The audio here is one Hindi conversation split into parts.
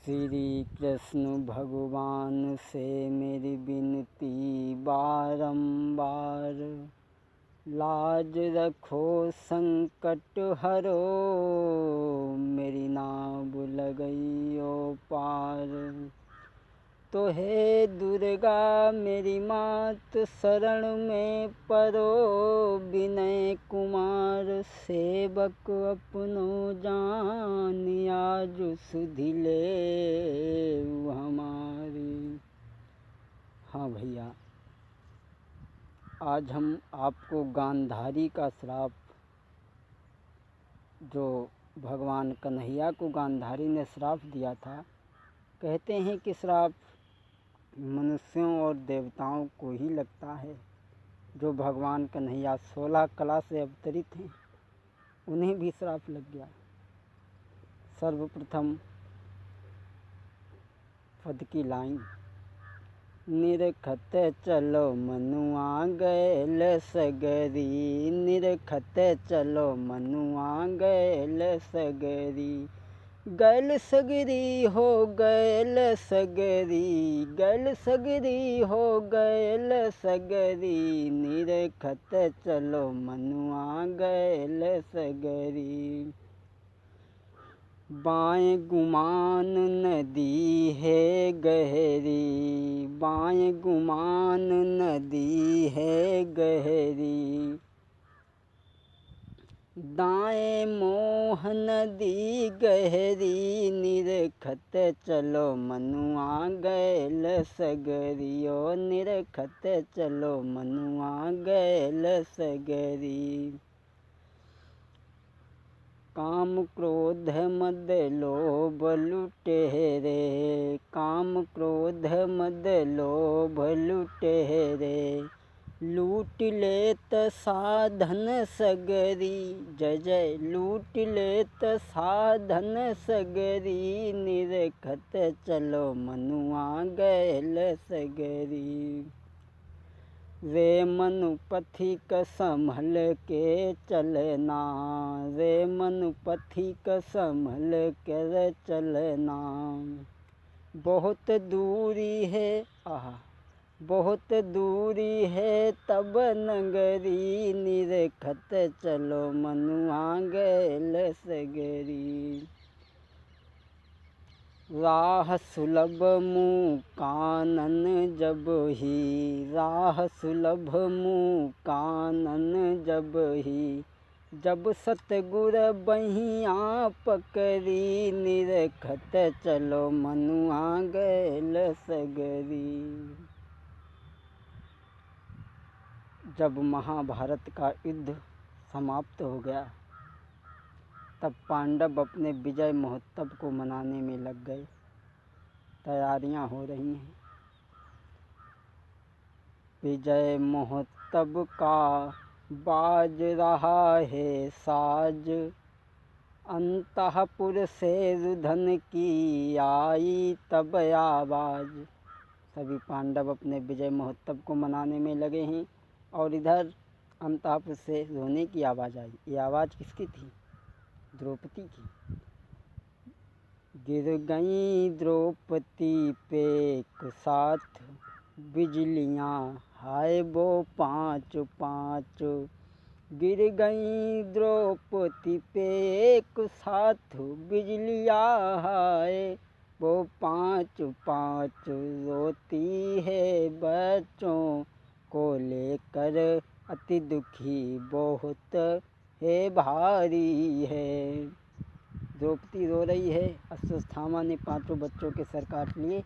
श्री कृष्ण भगवान से मेरी विनती बारंबार, लाज रखो संकट हरो, मेरी नाव लगइयो पार। तो हे दुर्गा मेरी मात शरण में परो, विनय कुमार सेवक अपनो जान, आज सुधि ले हमारी। हाँ भैया, आज हम आपको गांधारी का श्राप, जो भगवान कन्हैया को गांधारी ने श्राप दिया था, कहते हैं कि श्राप मनुष्यों और देवताओं को ही लगता है। जो भगवान कन्हैया 16 कला से अवतरित हैं, उन्हें भी श्राप लग गया। सर्वप्रथम पद की लाइन, निरखत चलो मनुआ गैल सगरी, निरखत चलो मनुआ गैल सगरी, गैल सगरी हो गैल सगरी, गैल सगरी हो गैल सगरी, निरखत चलो मनुआ गैल सगरी। बाएं गुमान नदी है गहरी, बाएं गुमान नदी है गहरी, दाएं मोह नदी गहरी, निरखत चलो मनुआ गैल सगरियो, निरखत चलो मनुआ गैल सगरी। काम क्रोध मद लोभ लुटेरे, काम क्रोध मद लोभ लुटेरे, लूट लेत साधन सगरी, जय जय, लूट लेत साधन सगरी, निरखत चलो मनुआ गैल सगरी। वे मनु पथिक संभल के चलना, वे मनु पथिक संभल कर चलना, बहुत दूरी है आहा, बहुत दूरी है तब नगरी, निरखत चलो मनुआ गैल सगरी। राह सुलभ मुँह कानन जब ही, राह सुलभ मुँह कानन जब ही, जब सतगुर बहिया पकड़ी, निरखत चलो मनुआ गैल सगरी। जब महाभारत का युद्ध समाप्त हो गया, तब पांडव अपने विजय महोत्सव को मनाने में लग गए। तैयारियां हो रही हैं। विजय महोत्सव का बाज रहा है साज, अंतःपुर से रुधन की आई तब आवाज। सभी पांडव अपने विजय महोत्सव को मनाने में लगे हैं, और इधर अंतःपुर से रोने की आवाज़ आई। ये आवाज़ किसकी थी? द्रौपदी की। गिर गई द्रौपदी पे एक साथ बिजलियाँ, हाय वो पाँच पाँच, गिर गई द्रौपदी पे एक साथ बिजलियाँ, हाय वो पाँच पाँच, रोती है बच्चों को लेकर अति दुखी बहुत है भारी है। द्रौपदी रो रही है। अश्वत्थामा ने 5 बच्चों के सर काट लिए।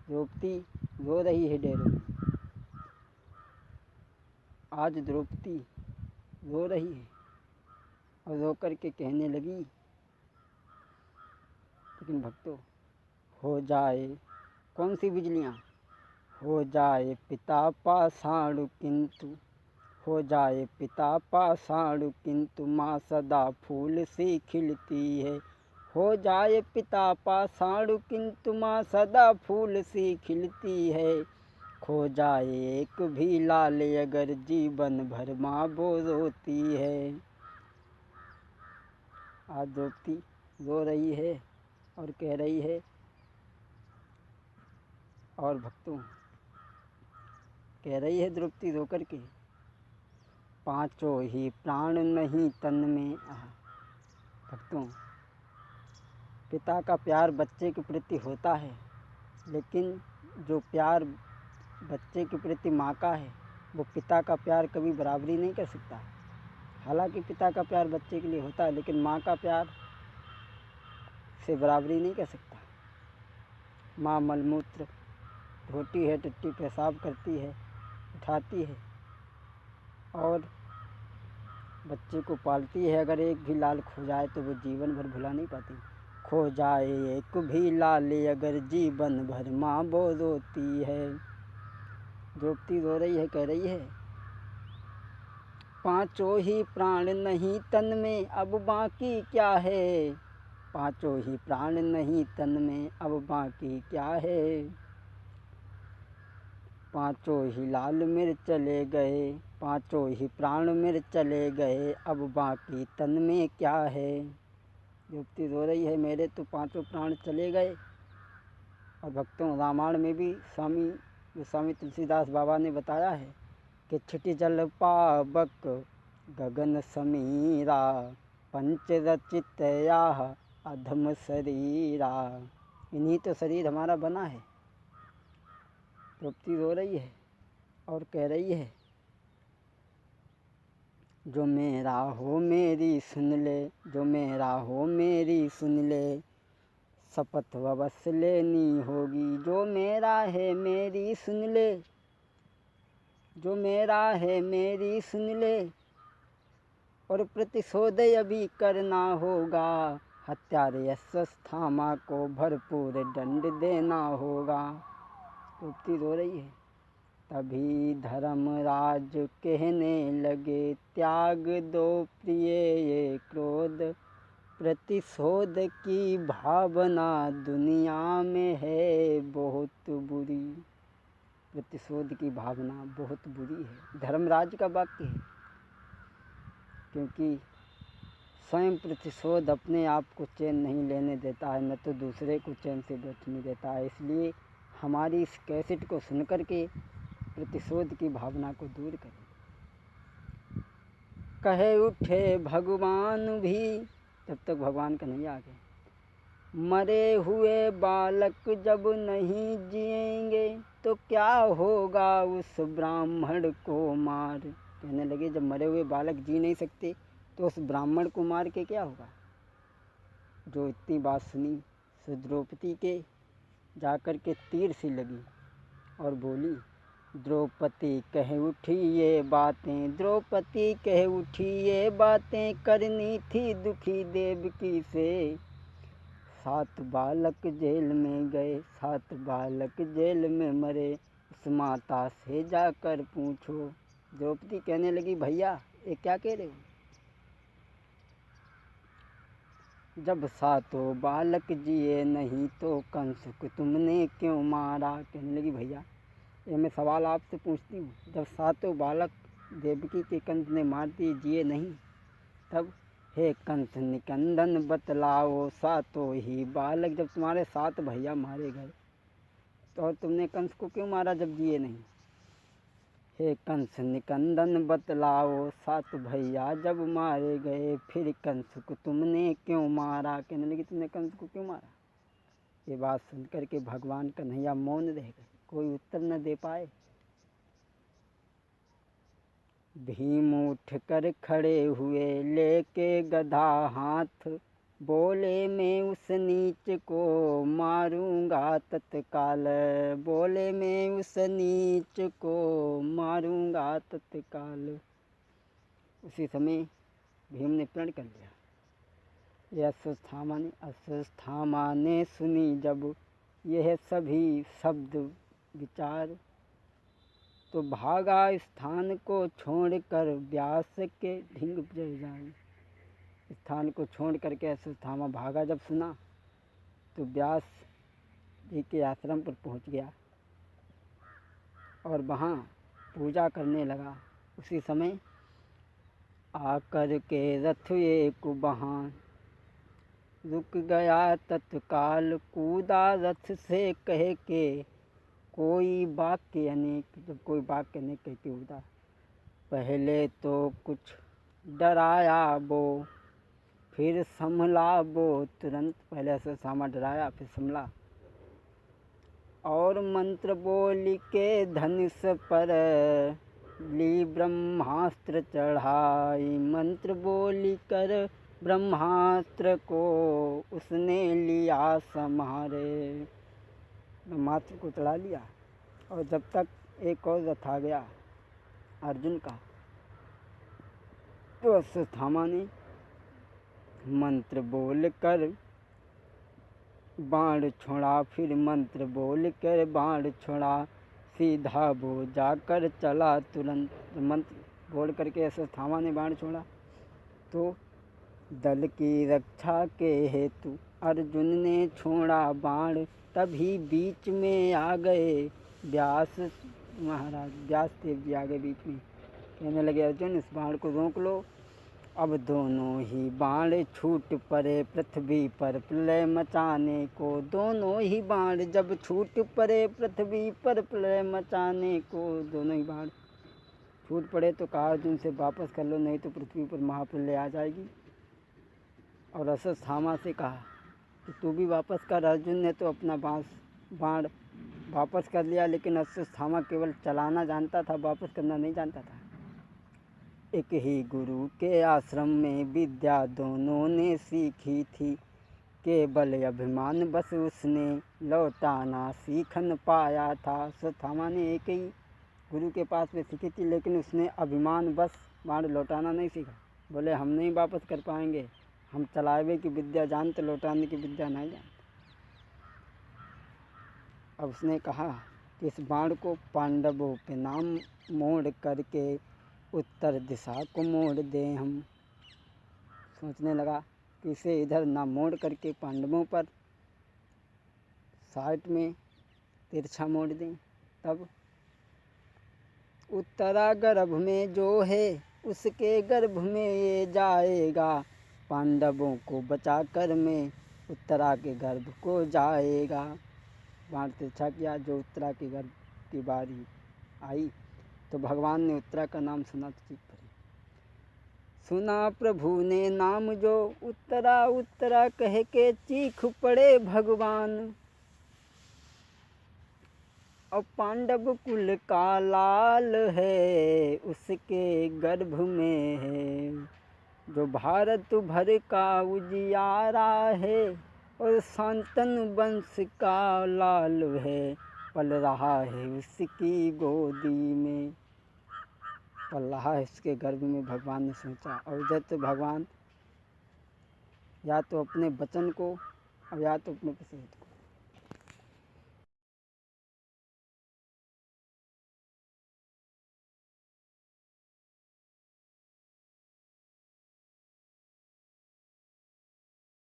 द्रौपदी रो रही है डेरों में। आज द्रौपदी रो रही है और रो कर के कहने लगी, लेकिन भक्तों, हो जाए कौन सी बिजलियाँ? हो जाए पिता पाषाण किंतु, हो जाए पिता पाषाण किंतु माँ सदा फूल सी खिलती है, हो जाए पिता पाषाण किंतु माँ सदा फूल सी खिलती है, खो जाए एक भी लाल अगर जीवन भर माँ वो रोती है। आज द्रौपदी रो रही है और कह रही है और भक्तों, कह रही है द्रौपदी रो कर के, पांचों ही प्राण नहीं तन में आहा। भक्तों, पिता का प्यार बच्चे के प्रति होता है, लेकिन जो प्यार बच्चे के प्रति माँ का है वो पिता का प्यार कभी बराबरी नहीं कर सकता। हालांकि पिता का प्यार बच्चे के लिए होता है, लेकिन माँ का प्यार से बराबरी नहीं कर सकता। माँ मलमूत्र धोती है, टट्टी पेशाब करती है, उठाती है और बच्चे को पालती है। अगर एक भी लाल खो जाए तो वो जीवन भर भुला नहीं पाती। खो जाए एक भी लाल अगर जीवन भर माँ वो रोती है। द्रौपदी रो रही है, कह रही है, पांचों ही प्राण नहीं तन में अब बाकी क्या है। पांचों ही प्राण नहीं तन में अब बाकी क्या है। पांचों ही लाल मिर्च चले गए, पांचों ही प्राण मिर्च चले गए, अब बाकी तन में क्या है। द्रौपदी रो रही है, मेरे तो पांचों प्राण चले गए। और भक्तों, रामायण में भी स्वामी तुलसीदास बाबा ने बताया है कि छिटि जल पावक गगन समीरा, पंच रचित याह अधम शरीरा। इन्हीं तो शरीर हमारा बना है। द्रौपदी रो रही है और कह रही है, जो मेरा हो मेरी सुन ले, जो मेरा हो मेरी सुन ले, शपथ अवश्य लेनी होगी। जो मेरा है मेरी सुन ले, जो मेरा है मेरी सुन ले, और प्रतिशोध अभी करना होगा। हत्यारे अश्वत्थामा को भरपूर दंड देना होगा। द्रौपदी रो रही है। तभी धर्मराज कहने लगे, त्याग दो प्रिय ये क्रोध, प्रतिशोध की भावना दुनिया में है बहुत बुरी। प्रतिशोध की भावना बहुत बुरी है, धर्मराज का वाक्य है। क्योंकि स्वयं प्रतिशोध अपने आप को चैन नहीं लेने देता है, न तो दूसरे को चैन से बैठने देता है। इसलिए हमारी इस कैसेट को सुन कर के प्रतिशोध की भावना को दूर करें। कहे उठे भगवान भी, तब तक भगवान का नहीं आ गए, मरे हुए बालक जब नहीं जिएंगे तो क्या होगा उस ब्राह्मण को मार। कहने लगे, जब मरे हुए बालक जी नहीं सकते तो उस ब्राह्मण को मार के क्या होगा। जो इतनी बात सुनी सो द्रौपदी के जाकर के तीर सी लगी और बोली, द्रौपदी कह उठी ये बातें, द्रौपदी कह उठी ये बातें, करनी थी दुखी देवकी से। 7 बालक जेल में गए, 7 बालक जेल में मरे, उस माता से जाकर पूछो। द्रौपदी कहने लगी, भैया ये क्या कह रहे हो। जब 7 बालक जिए नहीं तो कंस को तुमने क्यों मारा। कहने लगी, भैया ये मैं सवाल आपसे पूछती हूँ, जब 7 बालक देवकी के कंस ने मार दिए, जिए नहीं, तब हे कंस निकंदन बतलाओ, 7 ही बालक जब तुम्हारे 7 भैया मारे गए तो और तुमने कंस को क्यों मारा जब जिए नहीं। हे कंस निकंदन बतलाओ, 7 भैया जब मारे गए, फिर कंस को तुमने क्यों मारा। कहने लगी, तुमने कंस को क्यों मारा। ये बात सुनकर के भगवान कन्हैया मौन रह गए, कोई उत्तर न दे पाए। भीम उठ कर खड़े हुए लेके गदा हाथ, बोले मैं उस नीच को मारूंगा तत्काल, बोले मैं उस नीच को मारूंगा तत्काल। उसी समय भीम ने प्रण कर लिया। यह अश्वत्थामा ने सुनी जब यह सभी शब्द विचार, तो भागा स्थान को छोड़कर व्यास के ढिंग जय जाए। स्थान को छोड़ करके अश्वत्थामा भागा। जब सुना तो व्यास जी के आश्रम पर पहुंच गया और वहाँ पूजा करने लगा। उसी समय आकर के रथ एक बहान, रुक गया तत्काल, कूदा रथ से कह के कोई वाक्य अनेक, जब कोई वाक्य अनेक कहती उदा, पहले तो कुछ डराया वो, फिर संभला वो तुरंत। पहले अश्वत्थामा डराया, फिर संभला। और मंत्र बोल के धनुष पर ली ब्रह्मास्त्र चढ़ाई, मंत्र बोल कर ब्रह्मास्त्र को उसने लिया संहारे। ब्रह्मास्त्र को चढ़ा लिया। और जब तक एक और रथ आ गया अर्जुन का, तो अश्वत्थामा ने मंत्र बोल कर बाण छोड़ा, फिर मंत्र बोल कर बाण छोड़ा, सीधा वो जाकर चला तुरंत। मंत्र बोल करके अश्वत्थामा ने बाण छोड़ा, तो दल की रक्षा के हेतु अर्जुन ने छोड़ा बाण, तभी बीच में आ गए व्यास महाराज। व्यास देव जी आ गए बीच में, कहने लगे अर्जुन इस बाण को रोक लो। अब दोनों ही बाण छूट पड़े पृथ्वी पर प्रलय मचाने को, दोनों ही बाण जब छूट पड़े पृथ्वी पर प्रलय मचाने को, दोनों ही बाण छूट पड़े तो कहा अर्जुन से वापस कर लो, नहीं तो पृथ्वी पर महाप्रलय आ जाएगी। और अश्वत्थामा से कहा कि तू भी वापस कर। अर्जुन ने तो अपना बाण वापस कर लिया, लेकिन अश्वत्थामा केवल चलाना जानता था, वापस करना नहीं जानता था। एक ही गुरु के आश्रम में विद्या दोनों ने सीखी थी, केवल अभिमान बस उसने लौटाना सीख न पाया था। अश्वत्थामा ने एक ही गुरु के पास में सीखी थी, लेकिन उसने अभिमान बस बाण लौटाना नहीं सीखा। बोले हम नहीं वापस कर पाएंगे, हम चलावे की विद्या जानते, लौटाने की विद्या नहीं जानते। अब उसने कहा कि इस बाण को पांडवों के नाम मोड़ करके उत्तर दिशा को मोड़ दें हम। सोचने लगा कि इसे इधर ना मोड़ करके पांडवों पर साइड में तिरछा मोड़ दें। तब उत्तरा गर्भ में जो है उसके गर्भ में ये जाएगा, पांडवों को बचा कर में उत्तरा के गर्भ को जाएगा। बाण तिरछा किया, जो उत्तरा के गर्भ की बारी आई तो भगवान ने उत्तरा का नाम सुना तो चीख पड़ी। सुना प्रभु ने नाम जो उत्तरा उत्तरा कह के चीख पड़े भगवान। और पांडव कुल का लाल है उसके गर्भ में है, जो भारत भर का उजियारा है, और शांतनु वंश का लाल है, पल रहा है उसकी गोदी में। पल रहा है उसके गर्भ में, भगवान ने सोचा। और इधर तो भगवान या तो अपने वचन को और या तो अपने